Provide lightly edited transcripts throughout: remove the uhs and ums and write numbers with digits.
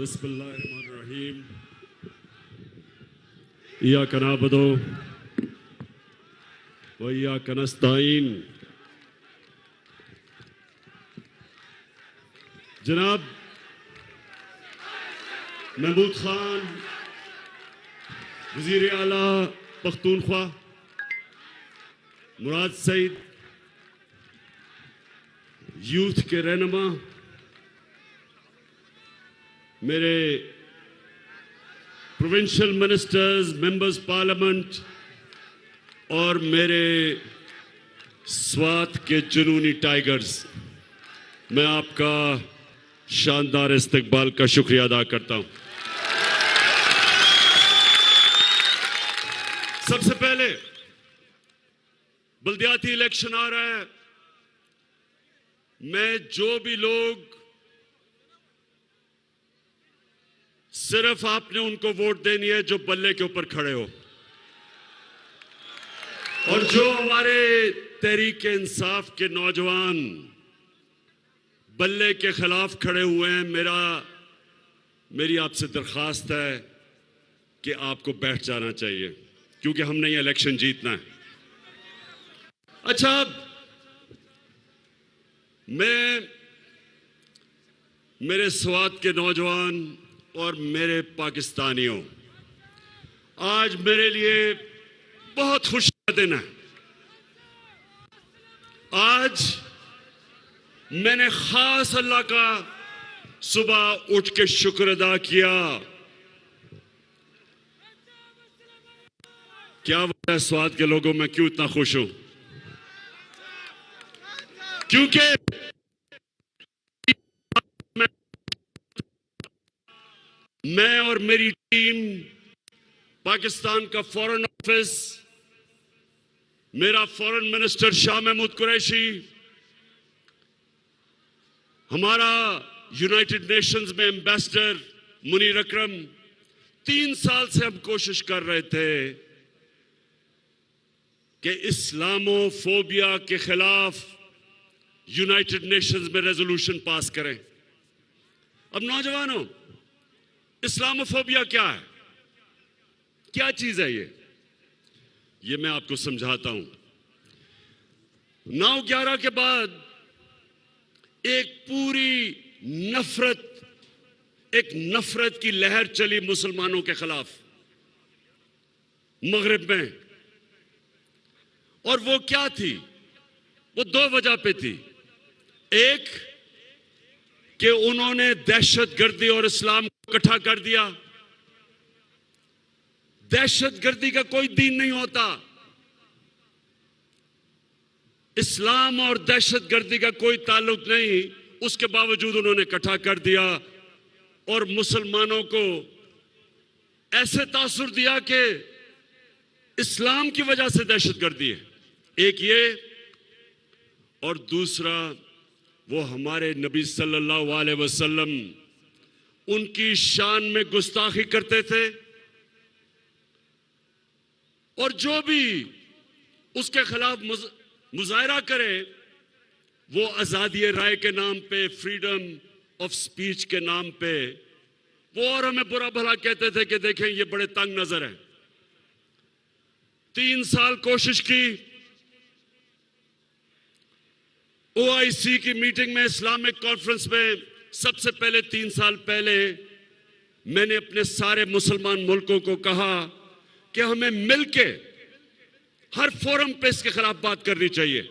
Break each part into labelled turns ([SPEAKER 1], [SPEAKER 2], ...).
[SPEAKER 1] बिस्मिल्लाहिर्रहमानिर्रहीम। इय्याका नअबुदु व इय्याका नस्तईन। जनाब महमूद खान, वज़ीर आला पख्तूनख्वा, मुराद सईद, यूथ के रहनुमा, मेरे प्रोविंशियल मिनिस्टर्स, मेंबर्स पार्लियामेंट और मेरे स्वात के जुनूनी टाइगर्स, मैं आपका शानदार इस्तकबाल का शुक्रिया अदा करता हूं। सबसे पहले बल्दियाती इलेक्शन आ रहा है। मैं जो भी लोग सिर्फ आपने उनको वोट देनी है जो बल्ले के ऊपर खड़े हो, और जो हमारे तहरीक इंसाफ के नौजवान बल्ले के खिलाफ खड़े हुए हैं, मेरी आपसे दरखास्त है कि आपको बैठ जाना चाहिए, क्योंकि हमने ये इलेक्शन जीतना है। अच्छा, मैं मेरे स्वात के नौजवान और मेरे पाकिस्तानियों, आज मेरे लिए बहुत खुशी का दिन है। आज मैंने खास अल्लाह का सुबह उठ के शुक्र अदा किया। क्या वजह है स्वात के लोगों, मैं क्यों इतना खुश हूं? क्योंकि मैं और मेरी टीम, पाकिस्तान का फॉरेन ऑफिस, मेरा फॉरेन मिनिस्टर शाह महमूद कुरैशी, हमारा यूनाइटेड नेशंस में एम्बेसडर मुनीर अकरम, 3 साल से हम कोशिश कर रहे थे कि इस्लामोफोबिया के खिलाफ यूनाइटेड नेशंस में रेजोल्यूशन पास करें। अब नौजवानों, इस्लामोफोबिया क्या है? क्या चीज है ये मैं आपको समझाता हूं। 9/11 के बाद एक पूरी नफरत की लहर चली मुसलमानों के खिलाफ मगरिब में, और वो क्या थी? वो 2 वजह पे थी। एक कि उन्होंने दहशतगर्दी और इस्लाम को इकट्ठा कर दिया। दहशतगर्दी का कोई दीन नहीं होता, इस्लाम और दहशतगर्दी का कोई ताल्लुक नहीं, उसके बावजूद उन्होंने इकट्ठा कर दिया और मुसलमानों को ऐसे तासुर दिया कि इस्लाम की वजह से दहशतगर्दी है। एक ये, और दूसरा वो हमारे नबी सल्लल्लाहु अलैहि वसल्लम, उनकी शान में गुस्ताखी करते थे, और जो भी उसके खिलाफ मुजाहरा करे वो आजादी राय के नाम पे, फ्रीडम ऑफ स्पीच के नाम पे, वो और हमें बुरा भला कहते थे कि देखें ये बड़े तंग नजर है। 3 साल कोशिश की। OIC की मीटिंग में, इस्लामिक कॉन्फ्रेंस में, सबसे पहले 3 साल पहले मैंने अपने सारे मुसलमान मुल्कों को कहा कि हमें मिलके हर फोरम पे इसके खिलाफ बात करनी चाहिए।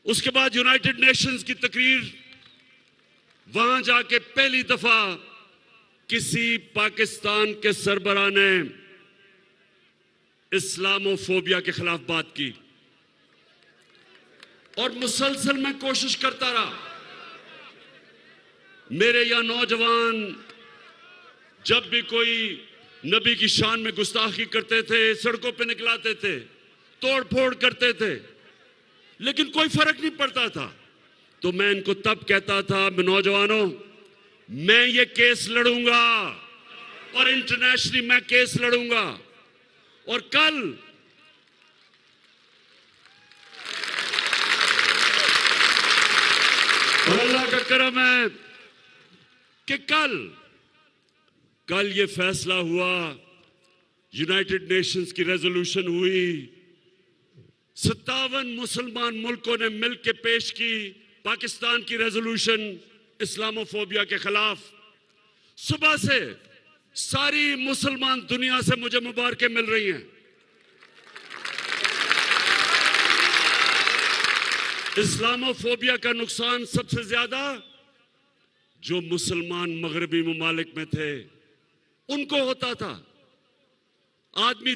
[SPEAKER 1] उसके बाद यूनाइटेड नेशंस की तकरीर, वहां जाके पहली दफा किसी पाकिस्तान के सरबराह ने इस्लामोफोबिया के खिलाफ बात की, और मुसलसल मैं कोशिश करता रहा। मेरे यहां नौजवान जब भी कोई नबी की शान में गुस्ताखी करते थे, सड़कों पे निकलाते थे, तोड़ फोड़ करते थे, लेकिन कोई फर्क नहीं पड़ता था। तो मैं इनको तब कहता था, नौजवानों, मैं ये केस लड़ूंगा और इंटरनेशनली मैं केस लड़ूंगा। और कल अल्लाह का करम है, कि कल ये फैसला हुआ, यूनाइटेड नेशंस की रेजोल्यूशन हुई, 57 मुसलमान मुल्कों ने मिलकर पेश की पाकिस्तान की रेजोल्यूशन इस्लामोफोबिया के खिलाफ। सुबह से सारी मुसलमान दुनिया से मुझे मुबारकें मिल रही हैं। इस्लामोफोबिया का नुकसान सबसे ज्यादा जो मुसलमान मगरबी ममालिक में थे उनको होता था। आदमी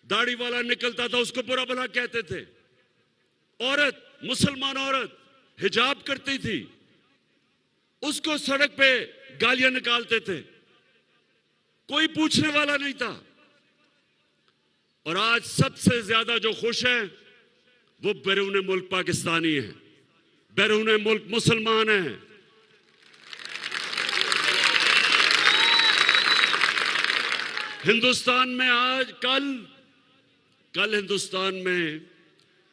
[SPEAKER 1] दाढ़ी वाला निकलता था, उसको बुरा भला कहते थे। मुसलमान औरत हिजाब करती थी, उसको सड़क पे गालियां निकालते थे, कोई पूछने वाला नहीं था। और आज सबसे ज्यादा जो खुश हैं वो बैरून मुल्क पाकिस्तानी हैं, बैरून मुल्क मुसलमान हैं। हिंदुस्तान में आज कल हिंदुस्तान में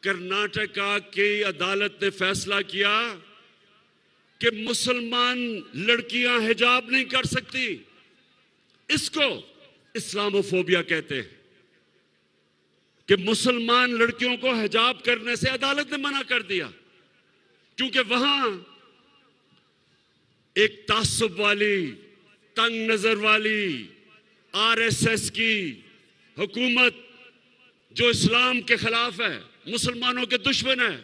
[SPEAKER 1] कर्नाटका की अदालत ने फैसला किया कि मुसलमान लड़कियां हिजाब नहीं कर सकती। इसको इस्लामोफोबिया कहते हैं कि मुसलमान लड़कियों को हिजाब करने से अदालत ने मना कर दिया, क्योंकि वहां एक तासुब वाली, तंग नजर वाली आरएसएस की हुकूमत जो इस्लाम के खिलाफ है, मुसलमानों के दुश्मन है,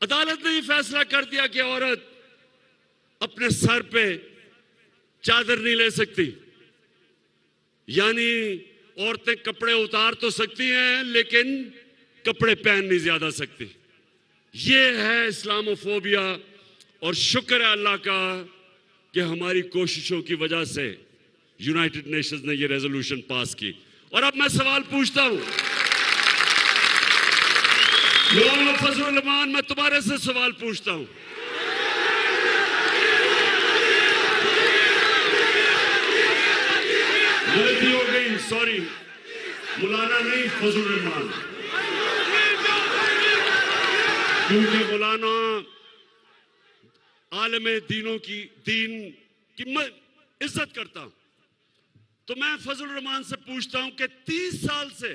[SPEAKER 1] अदालत ने ये फैसला कर दिया कि औरत अपने सर पे चादर नहीं ले सकती। यानी औरतें कपड़े उतार तो सकती हैं लेकिन कपड़े पहन नहीं ज्यादा सकती। ये है इस्लामोफोबिया। और शुक्र है अल्लाह का कि हमारी कोशिशों की वजह से यूनाइटेड नेशंस ने ये रेजोल्यूशन पास की। और अब मैं सवाल पूछता हूं, मौलाना फजलुर रहमान, मैं तुम्हारे से सवाल पूछता हूं, गलती हो गई, सॉरी, मौलाना नहीं फजलुर रहमान, क्योंकि मौलाना आलमे दीन की मैं इज्जत करता हूं। तो मैं फजलुर रहमान से पूछता हूं कि 30 साल से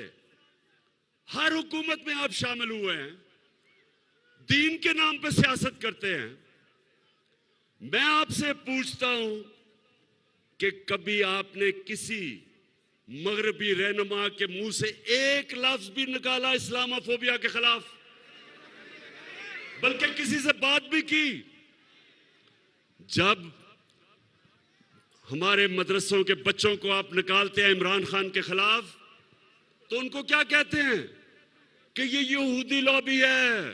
[SPEAKER 1] हर हुकूमत में आप शामिल हुए हैं, दीन के नाम पे सियासत करते हैं। मैं आपसे पूछता हूं कि कभी आपने किसी मगरबी रहनुमा के मुंह से एक लफ्ज भी निकाला इस्लामोफोबिया के खिलाफ, बल्कि किसी से बात भी की? जब हमारे मदरसों के बच्चों को आप निकालते हैं इमरान खान के खिलाफ, तो उनको क्या कहते हैं कि ये यहूदी लॉबी है।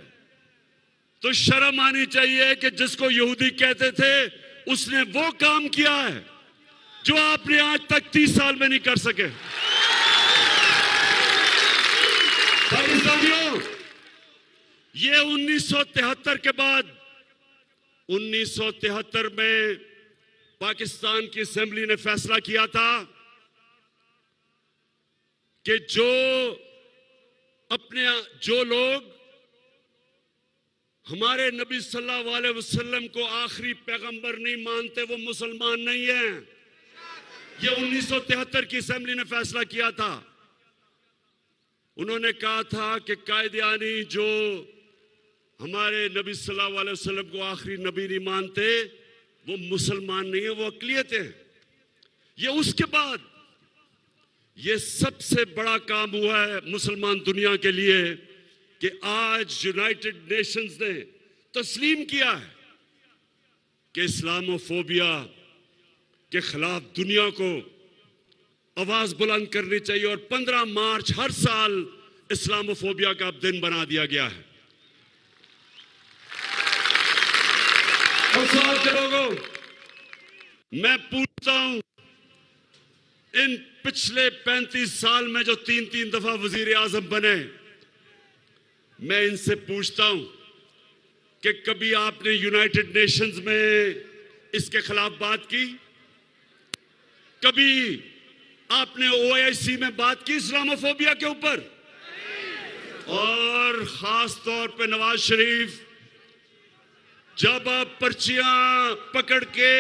[SPEAKER 1] तो शर्म आनी चाहिए कि जिसको यहूदी कहते थे उसने वो काम किया है जो आपने आज तक 30 साल में नहीं कर सके। पाकिस्तानियों, ये 1973 के बाद 1973 में पाकिस्तान की असेंबली ने फैसला किया था कि जो लोग हमारे नबी सल्लल्लाहु अलैहि वसल्लम को आखिरी पैगंबर नहीं मानते वो मुसलमान नहीं हैं। ये 1973 की असेंबली ने फैसला किया था। उन्होंने कहा था कि कायदियानी जो हमारे नबी सल्लल्लाहु अलैहि वसल्लम को आखिरी नबी नहीं मानते वो मुसलमान नहीं है, वो अक़लियत है। ये उसके बाद ये सबसे बड़ा काम हुआ है मुसलमान दुनिया के लिए कि आज यूनाइटेड नेशंस ने तस्लीम किया है कि इस्लामोफोबिया के खिलाफ दुनिया को आवाज बुलंद करनी चाहिए। और 15 मार्च हर साल इस्लामोफोबिया का दिन बना दिया गया है। और सवाल करोगे, मैं पूछता हूं, इन पिछले 35 साल में जो 3-3 दफा वजीर आजम बने, मैं इनसे पूछता हूं कि कभी आपने यूनाइटेड नेशंस में इसके खिलाफ बात की? कभी आपने OIC में बात की इस्लामोफोबिया के ऊपर? और खास तौर पे नवाज शरीफ जब आप पर्चियां पकड़ के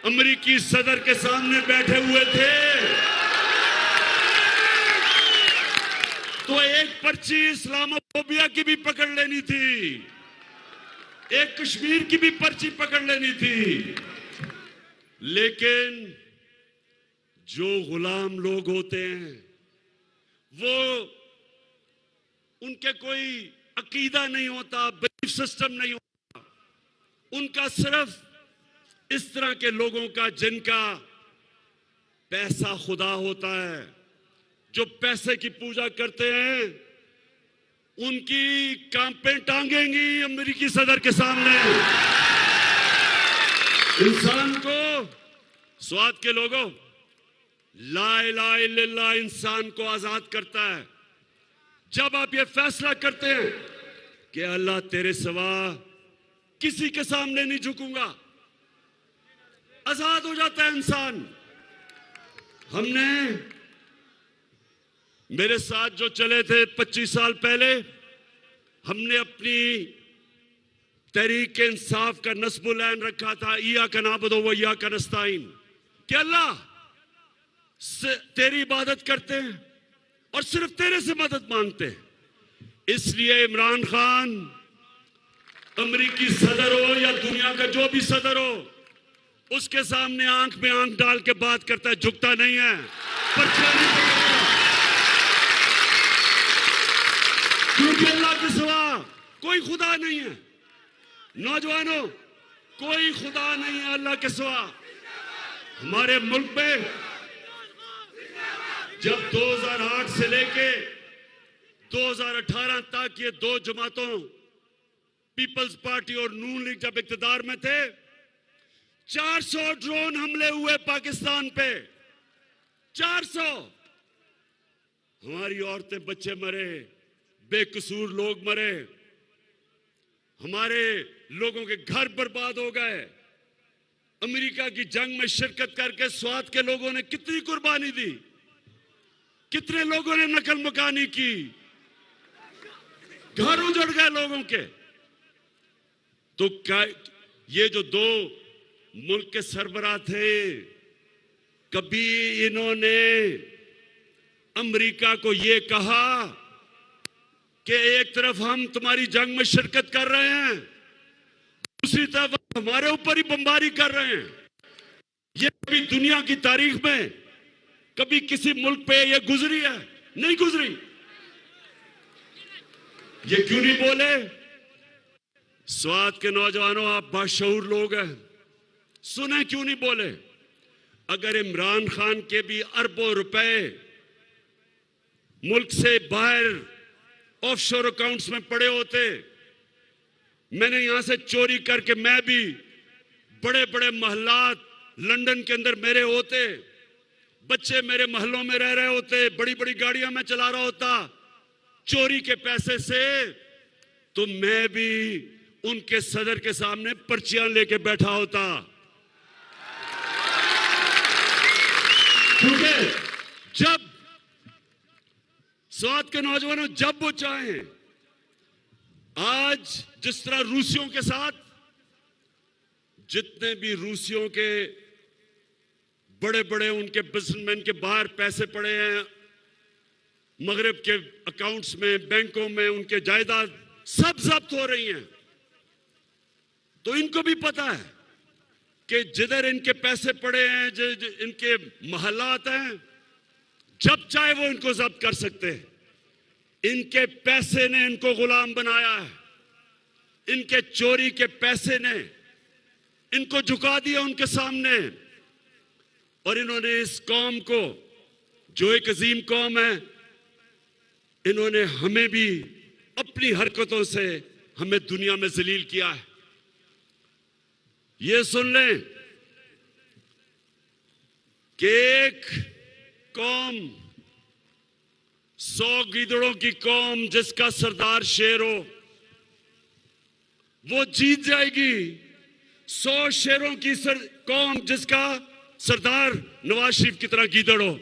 [SPEAKER 1] अमेरिकी सदर के सामने बैठे हुए थे तो एक पर्ची इस्लामोफोबिया की भी पकड़ लेनी थी, एक कश्मीर की भी पर्ची पकड़ लेनी थी। लेकिन जो गुलाम लोग होते हैं वो उनके कोई अकीदा नहीं होता, बिलीफ सिस्टम नहीं होता, उनका सिर्फ इस तरह के लोगों का जिनका पैसा खुदा होता है, जो पैसे की पूजा करते हैं, उनकी कांपें टांगेंगी अमेरिकी सदर के सामने। इंसान को, स्वाद के लोगों, ला इलाहा इल्लल्लाह इंसान को आजाद करता है। जब आप ये फैसला करते हैं कि अल्लाह तेरे सिवा किसी के सामने नहीं झुकूंगा, आजाद हो जाता है इंसान। हमने, मेरे साथ जो चले थे 25 साल पहले, हमने अपनी तहरीक इंसाफ का नस्बुल ऐन रखा था, इय्याका नअबुदु व इय्याका नस्तईन, कि अल्लाह तेरी इबादत करते हैं और सिर्फ तेरे से मदद मांगते हैं। इसलिए इमरान खान अमेरिकी सदर हो या दुनिया का जो भी सदर हो, उसके सामने आंख में आंख डाल के बात करता है, झुकता नहीं है, पर्चियां नहीं पकड़ता, क्योंकि अल्लाह के सिवा कोई खुदा नहीं है। नौजवानों, कोई खुदा नहीं है अल्लाह के सिवा। हमारे मुल्क में जब 2008 से लेके 2018 तक ये दो जमातों, पीपल्स पार्टी और नून लीग जब इक्तदार में थे, 400 ड्रोन हमले हुए पाकिस्तान पे, 400। हमारी औरतें बच्चे मरे, बेकसूर लोग मरे, हमारे लोगों के घर बर्बाद हो गए। अमेरिका की जंग में शिरकत करके स्वात के लोगों ने कितनी कुर्बानी दी, कितने लोगों ने नकल मकानी की, घर उजड़ गए लोगों के। तो क्या ये जो दो मुल्क के सरबराह थे, कभी इन्होंने अमेरिका को ये कहा कि एक तरफ हम तुम्हारी जंग में शिरकत कर रहे हैं, दूसरी तरफ हमारे ऊपर ही बमबारी कर रहे हैं? ये कभी दुनिया की तारीख में कभी किसी मुल्क पे ये गुजरी है? नहीं गुजरी। ये क्यों नहीं बोले? स्वात के नौजवानों, आप बाशऊर लोग हैं, सुने क्यों नहीं बोले? अगर इमरान खान के भी अरबों रुपए मुल्क से बाहर ऑफशोर अकाउंट्स में पड़े होते, मैंने यहां से चोरी करके मैं भी बड़े बड़े महलात लंदन के अंदर मेरे होते, बच्चे मेरे महलों में रह रहे होते, बड़ी बड़ी गाड़ियां मैं चला रहा होता चोरी के पैसे से, तो मैं भी उनके सदर के सामने पर्चियां लेके बैठा होता। क्योंकि जब स्वात के नौजवानों, जब वो चाहें, आज जिस तरह रूसियों के साथ, जितने भी रूसियों के बड़े बड़े उनके बिजनेसमैन के बाहर पैसे पड़े हैं, मगरिब के अकाउंट्स में, बैंकों में, उनके जायदाद सब जब्त हो रही हैं। तो इनको भी पता है कि जिधर इनके पैसे पड़े हैं, इनके महलात हैं, जब चाहे वो इनको जब्त कर सकते हैं। इनके पैसे ने इनको गुलाम बनाया है, इनके चोरी के पैसे ने इनको झुका दिया उनके सामने। और इन्होंने इस कौम को, जो एक अजीम कौम है, इन्होंने हमें भी अपनी हरकतों से हमें दुनिया में जलील किया है। ये सुन लें कि एक कौम, 100 गीदड़ों की कौम जिसका सरदार शेर हो, वो जीत जाएगी। 100 शेरों की कौम जिसका सरदार नवाज शरीफ की तरह गीदड़ हो।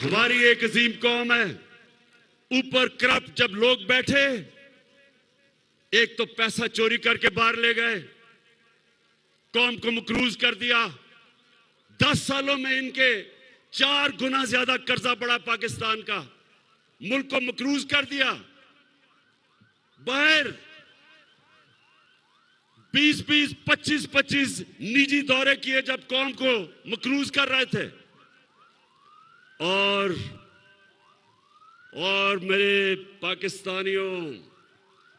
[SPEAKER 1] हमारी एक अजीम कौम है, ऊपर करप्ट जब लोग बैठे एक तो पैसा चोरी करके बाहर ले गए, कौम को मकरूज कर दिया। 10 सालों में इनके 4 गुना ज्यादा कर्जा बढ़ा पाकिस्तान का, मुल्क को मकरूज कर दिया। बाहर 20-20, 25-25 निजी दौरे किए जब कौम को मकरूज कर रहे थे। और मेरे पाकिस्तानियों,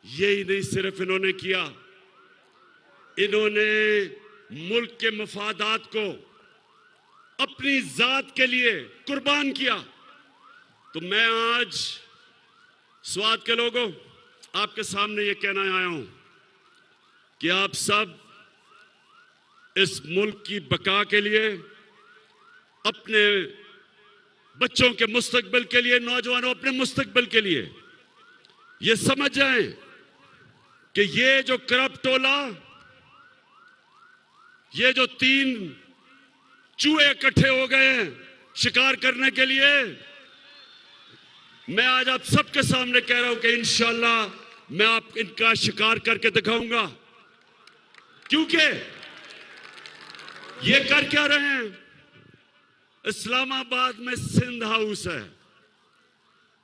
[SPEAKER 1] यही नहीं सिर्फ इन्होंने किया, इन्होंने मुल्क के मफादात को अपनी जात के लिए कुर्बान किया। तो मैं आज स्वात के लोगों आपके सामने ये कहना आया हूं कि आप सब इस मुल्क की बका के लिए, अपने बच्चों के मुस्तकबिल के लिए, नौजवानों अपने मुस्तकबिल के लिए ये समझ जाएं कि ये जो करप्ट टोला, ये जो 3 चूहे इकट्ठे हो गए हैं शिकार करने के लिए, मैं आज आप सबके सामने कह रहा हूं कि इंशाअल्लाह मैं आप इनका शिकार करके दिखाऊंगा। क्योंकि ये कर क्या रहे हैं? इस्लामाबाद में सिंध हाउस है।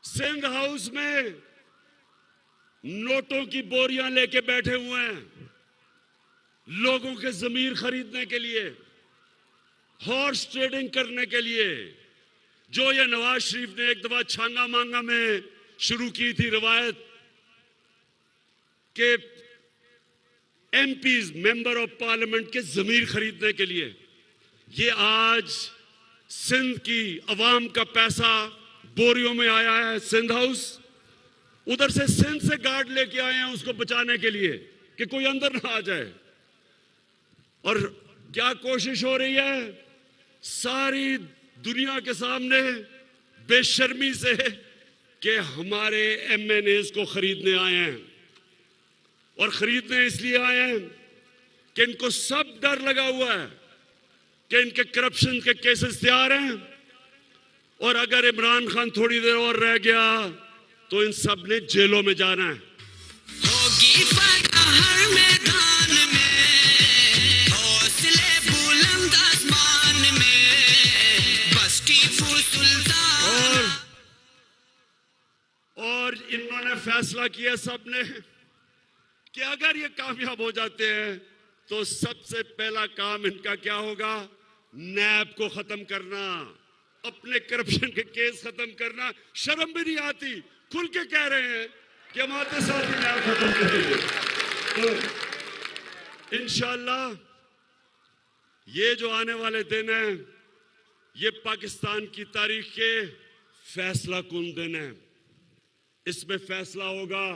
[SPEAKER 1] सिंध हाउस में नोटों की बोरियां लेके बैठे हुए हैं लोगों के जमीर खरीदने के लिए, हॉर्स ट्रेडिंग करने के लिए, जो ये नवाज शरीफ ने एक दफा छांगा मांगा में शुरू की थी रवायत के एमपीज, मेंबर ऑफ पार्लियामेंट के जमीर खरीदने के लिए। ये आज सिंध की अवाम का पैसा बोरियों में आया है सिंध हाउस। उधर से सिंध से गार्ड लेके आए हैं उसको बचाने के लिए कि कोई अंदर ना आ जाए। और क्या कोशिश हो रही है? सारी दुनिया के सामने बेशर्मी से कि हमारे एमएनएस को खरीदने आए हैं। और खरीदने इसलिए आए हैं कि इनको सब डर लगा हुआ है कि इनके करप्शन के केसेस तैयार हैं, और अगर इमरान खान थोड़ी देर और रह गया तो इन सब ने जेलों में जाना है।
[SPEAKER 2] होगी फतह हर मैदान में, हौसले बुलंद आसमान में, बस टीपू सुल्तान।
[SPEAKER 1] और इन्होंने फैसला किया सबने कि अगर ये कामयाब हो जाते हैं तो सबसे पहला काम इनका क्या होगा? नैब को खत्म करना, अपने करप्शन के केस खत्म करना। शर्म भी नहीं आती, खुल के कह रहे हैं कि हम आते साथ ही नैब खत्म करेंगे। तो इंशाअल्लाह ये जो आने वाले दिन हैं, ये पाकिस्तान की तारीख के फैसला कुन दिन है। इसमें फैसला होगा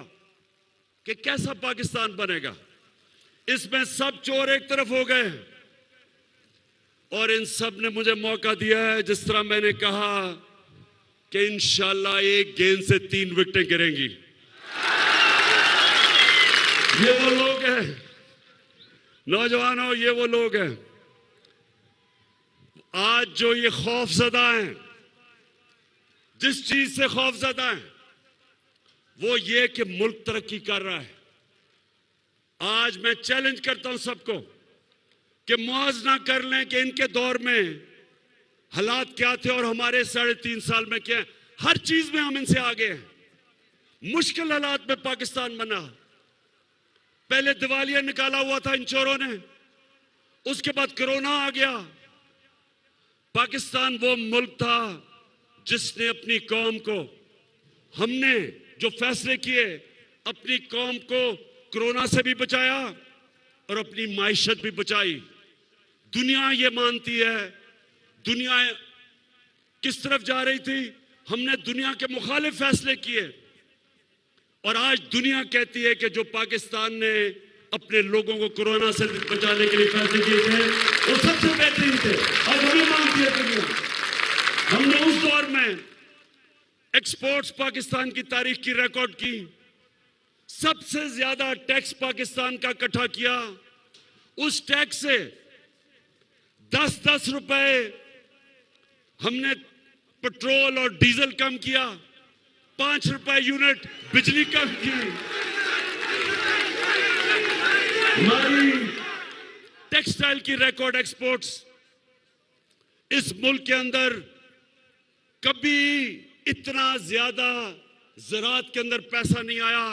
[SPEAKER 1] कि कैसा पाकिस्तान बनेगा। इसमें सब चोर एक तरफ हो गए और इन सब ने मुझे मौका दिया है, जिस तरह मैंने कहा कि इंशाअल्लाह एक गेंद से 3 विकेटें गिरेंगी। ये वो लोग हैं नौजवानों, ये वो लोग हैं आज जो ये खौफजदा हैं, जिस चीज से खौफजदा हैं वो ये कि मुल्क तरक्की कर रहा है। आज मैं चैलेंज करता हूं सबको कि मुआवजा कर लें कि इनके दौर में हालात क्या थे और हमारे 3.5 साल में क्या है। हर चीज में हम इनसे आगे हैं। मुश्किल हालात में पाकिस्तान बना। पहले दिवालिया निकाला हुआ था इन चोरों ने, उसके बाद कोरोना आ गया। पाकिस्तान वो मुल्क था जिसने अपनी कौम को, हमने जो फैसले किए, अपनी कौम को कोरोना से भी बचाया और अपनी माइशत भी बचाई। दुनिया ये मानती है, दुनिया किस तरफ जा रही थी, हमने दुनिया के मुखालिफ फैसले किए और आज दुनिया कहती है कि जो पाकिस्तान ने अपने लोगों को कोरोना से बचाने के लिए फैसले किए थे वो सबसे बेहतरीन थे। और हमें मानती है दुनिया। हमने उस दौर में एक्सपोर्ट्स पाकिस्तान की तारीख की रिकॉर्ड की, सबसे ज्यादा टैक्स पाकिस्तान का इकट्ठा किया। उस टैक्स से 10-10 रुपए हमने पेट्रोल और डीजल कम किया, 5 रुपए यूनिट बिजली कम की। हमारी टेक्सटाइल की रिकॉर्ड एक्सपोर्ट्स इस मुल्क के अंदर कभी इतना ज्यादा ज़राअत के अंदर पैसा नहीं आया।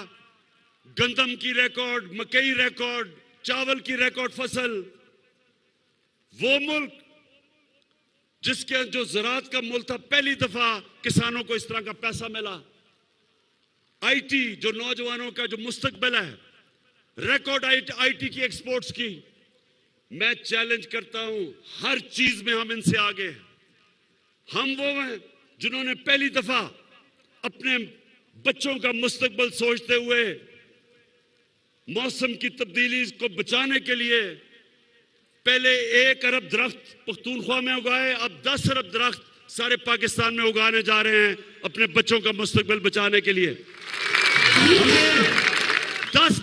[SPEAKER 1] गंदम की रिकॉर्ड, मकई रिकॉर्ड, चावल की रिकॉर्ड फसल। वो मुल्क जिसके जो ज़राअत का मुल्क था, पहली दफा किसानों को इस तरह का पैसा मिला। आईटी जो नौजवानों का जो मुस्तकबिल है, रिकॉर्ड आईटी की एक्सपोर्ट्स की। मैं चैलेंज करता हूं, हर चीज में हम इनसे आगे हैं। हम वो हैं जिन्होंने पहली दफा अपने बच्चों का मुस्तकबिल सोचते हुए मौसम की तब्दीली को बचाने के लिए पहले 1 अरब दरख्त पख्तूनख्वा में उगाए, अब 10 अरब दरख्त सारे पाकिस्तान में उगाने जा रहे हैं अपने बच्चों का मुस्तकबिल बचाने के लिए। 10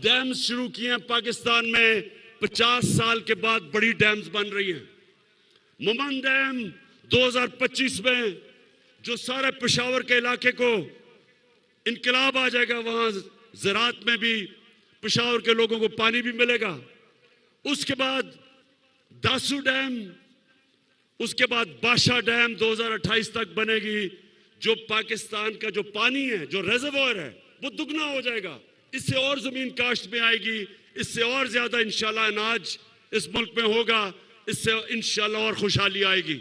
[SPEAKER 1] डैम्स शुरू किए हैं पाकिस्तान में। 50 साल के बाद बड़ी डैम्स बन रही हैं। मुमन डैम 2025 में जो सारे पेशावर के इलाके को इनकलाब आ जाएगा, वहां ज़राअत में भी पेशावर के लोगों को पानी भी मिलेगा। उसके बाद दासू डैम, उसके बाद बादशाह डैम 2028 तक बनेगी। जो पाकिस्तान का जो पानी है, जो रिजर्वोयर है, वो दुगना हो जाएगा। इससे और जमीन काश्त में आएगी, इससे और ज्यादा इंशाल्लाह अनाज इस मुल्क में होगा, इससे इंशाल्लाह और खुशहाली आएगी।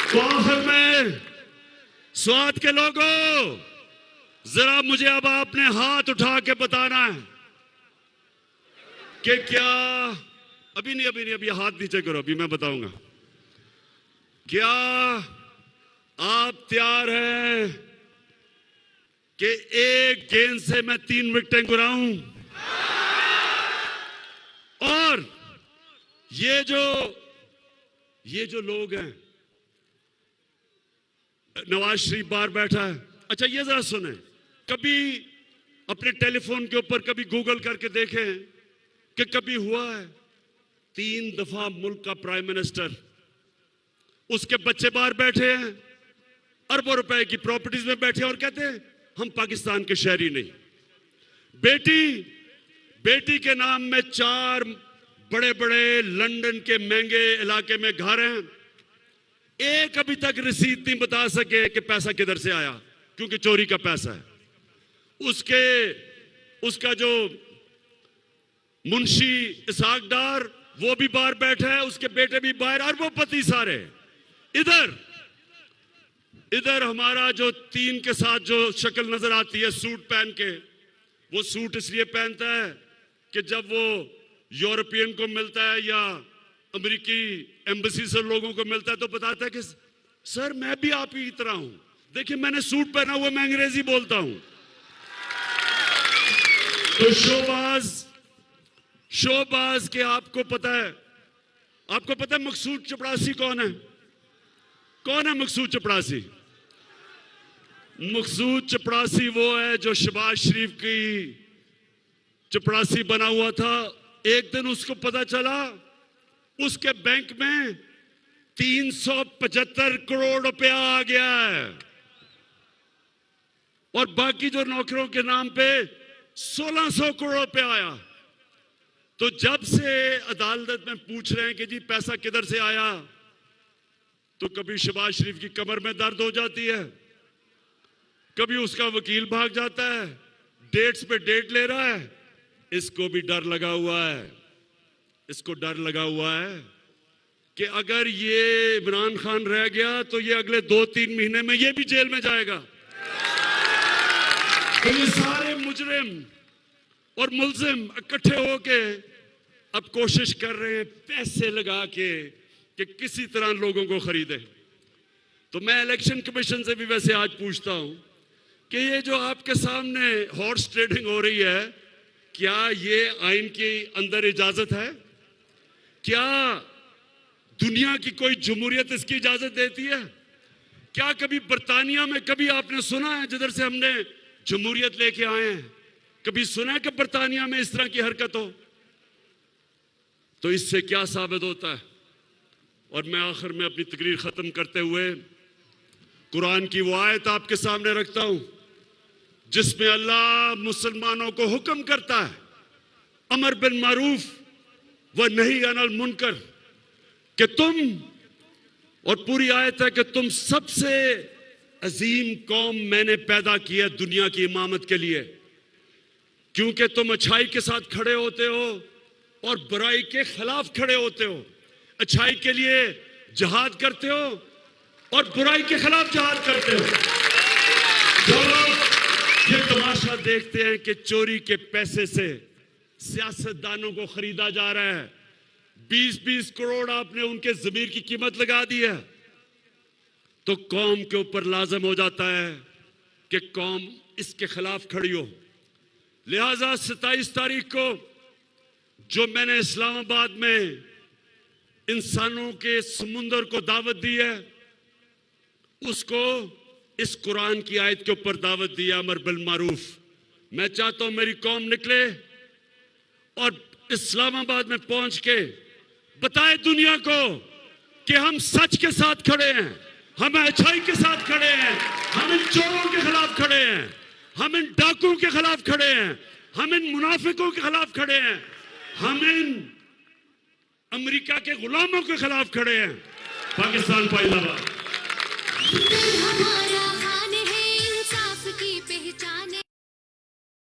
[SPEAKER 1] तो आखिर में स्वाद के लोगों, जरा मुझे अब आपने हाथ उठा के बताना है कि क्या अभी हाथ नीचे करो, अभी मैं बताऊंगा। क्या आप तैयार हैं कि एक गेंद से मैं 3 विकेटें गिराऊं? और ये जो लोग हैं, नवाज शरीफ बाहर बैठा है। अच्छा ये जरा सुने, कभी अपने टेलीफोन के ऊपर कभी गूगल करके देखें कि कभी हुआ है 3 दफा मुल्क का प्राइम मिनिस्टर, उसके बच्चे बाहर बैठे हैं, अरबों रुपए की प्रॉपर्टीज में बैठे और कहते हैं हम पाकिस्तान के शहरी नहीं। बेटी के नाम में 4 बड़े बड़े लंदन के महंगे इलाके में घर हैं। एक अभी तक रसीद नहीं बता सके कि पैसा किधर से आया, क्योंकि चोरी का पैसा है। उसका जो मुंशी इसाक डार, वो भी बाहर बैठा है, उसके बेटे भी बाहर, अरबोपति सारे। इधर हमारा जो 3 के साथ जो शक्ल नजर आती है सूट पहन के, वो सूट इसलिए पहनता है कि जब वो यूरोपियन को मिलता है या अमेरिकी एम्बेसी से लोगों को मिलता है तो बताता है कि सर मैं भी आप ही की तरह हूं, देखिए मैंने सूट पहना हुआ, मैं अंग्रेजी बोलता हूं। तो शोबाज के आपको पता है मकसूद चपड़ासी कौन है? कौन है मकसूद चपड़ासी? मकसूद चपड़ासी वो है जो शहबाज शरीफ की चपड़ासी बना हुआ था। एक दिन उसको पता चला उसके बैंक में 375 करोड़ रुपया आ गया है और बाकी जो नौकरों के नाम पे 1600 करोड़ रुपया आया। तो जब से अदालत में पूछ रहे हैं कि जी पैसा किधर से आया, तो कभी शहबाज शरीफ की कमर में दर्द हो जाती है, कभी उसका वकील भाग जाता है, डेट्स पे डेट ले रहा है। इसको भी डर लगा हुआ है कि अगर ये इमरान खान रह गया तो ये अगले 2-3 महीने में ये भी जेल में जाएगा। तो ये सारे मुजरिम और मुल्जिम इकट्ठे होके अब कोशिश कर रहे हैं पैसे लगा के कि किसी तरह लोगों को खरीदे। तो मैं इलेक्शन कमीशन से भी वैसे आज पूछता हूं कि ये जो आपके सामने हॉर्स ट्रेडिंग हो रही है, क्या ये आइन के अंदर इजाजत है? क्या दुनिया की कोई जमहूरियत इसकी इजाजत देती है? क्या कभी बर्तानिया में कभी आपने सुना है जिधर से हमने जमहूरियत लेके आए हैं, कभी सुना है कि बर्तानिया में इस तरह की हरकत हो? तो इससे क्या साबित होता है? और मैं आखिर में अपनी तकरीर खत्म करते हुए कुरान की वो आयत आपके सामने रखता हूं जिसमें अल्लाह मुसलमानों को हुक्म करता है अमर बिन मारूफ व नहीं अनिल मुनकर कि तुम, और पूरी आयत है कि तुम सबसे अजीम कौम मैंने पैदा किया दुनिया की इमामत के लिए, क्योंकि तुम अच्छाई के साथ खड़े होते हो और बुराई के खिलाफ खड़े होते हो, अच्छाई के लिए जिहाद करते हो और बुराई के खिलाफ जिहाद करते हो। जो लोग ये तमाशा देखते हैं कि चोरी के पैसे से सियासतदानों को खरीदा जा रहा है, 20-20 करोड़ आपने उनके ज़मीर की कीमत लगा दी है, तो कौम के ऊपर लाजम हो जाता है कि कौम इसके खिलाफ खड़ी हो। लिहाजा 27 तारीख को जो मैंने इस्लामाबाद में इंसानों के समुंदर को दावत दी है, उसको इस कुरान की आयत के ऊपर दावत दी है, अमर बिल मारूफ। मैं चाहता हूं मेरी कौम निकले और इस्लामाबाद में पहुंच के बताए दुनिया को कि हम सच के साथ खड़े हैं, हम अच्छाई के साथ खड़े हैं, हम इन चोरों के खिलाफ खड़े हैं, हम इन डाकुओं के खिलाफ खड़े हैं, हम इन मुनाफिकों के खिलाफ खड़े हैं, हम इन अमेरिका के गुलामों के खिलाफ खड़े हैं। पाकिस्तान जिंदाबाद।